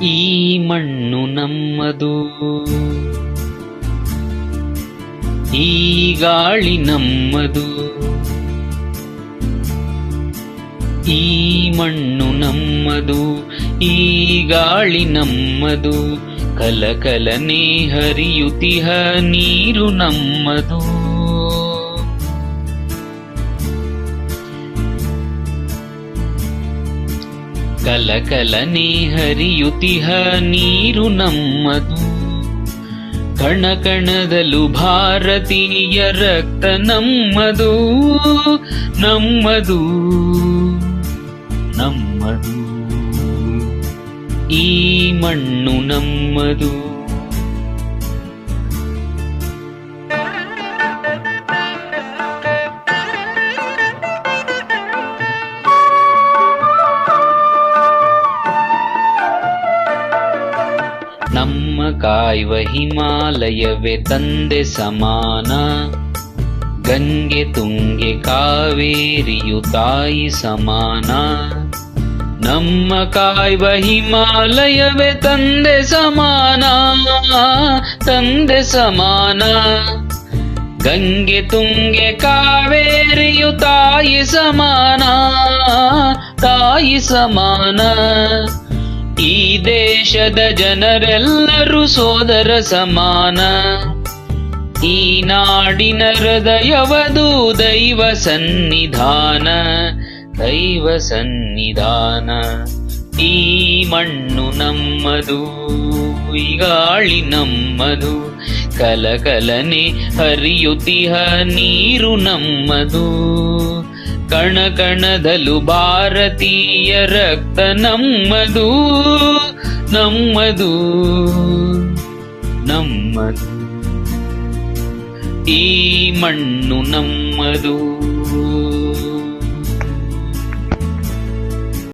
ಈ ಮಣ್ಣು ನಮ್ಮದು, ಈ ಗಾಳಿ ನಮ್ಮದು. ಈ ಮಣ್ಣು ನಮ್ಮದು, ಈ ಗಾಳಿ ನಮ್ಮದು. ಕಲಕಲನೆ ಹರಿಯುತಿಹ ನೀರು ನಮ್ಮದು. ಕಲಕಲನೆ ಹರಿಯುತಿಹ ನೀರು ನಮ್ಮದು. ಕಣ ಕಣದಲ್ಲೂ ಭಾರತೀಯ ರಕ್ತ ನಮ್ಮದು, ನಮ್ಮದು, ನಮ್ಮದು. ಈ ಮಣ್ಣು ನಮ್ಮದು. ನಮ್ಮ ಕಾಯುವ ಹಿಮಾಲಯವೇ ತಂದೆ ಸಮಾನ, ಗಂಗೆ ತುಂಗೆ ಕಾವೇರಿಯು ತಾಯಿ ಸಮಾನ. ನಮ್ಮ ಕಾಯುವ ಹಿಮಾಲಯವೇ ತಂದೆ ಸಮಾನ, ತಂದೆ ಸಮಾನ. ಗಂಗೆ ತುಂಗೆ ಕಾವೇರಿಯು ತಾಯಿ ಸಮಾನ, ತಾಯಿ ಸಮಾನ. ಈ ದೇಶದ ಜನರೆಲ್ಲರೂ ಸೋದರ ಸಮಾನ. ಈ ನಾಡಿನ ಹೃದಯವದು ದೈವ ಸನ್ನಿಧಾನ, ದೈವ ಸನ್ನಿಧಾನ. ಈ ಮಣ್ಣು ನಮ್ಮದು, ಈ ಗಾಳಿ ನಮ್ಮದು. ಕಲಕಲನೆ ಹರಿಯುತಿಹ ನೀರು ನಮ್ಮದು. ಕಣ ಕಣದಲ್ಲೂ ಭಾರತೀಯ ರಕ್ತ ನಮ್ಮದು, ನಮ್ಮದು, ನಮ್ಮದು. ಈ ಮಣ್ಣು ನಮ್ಮದು.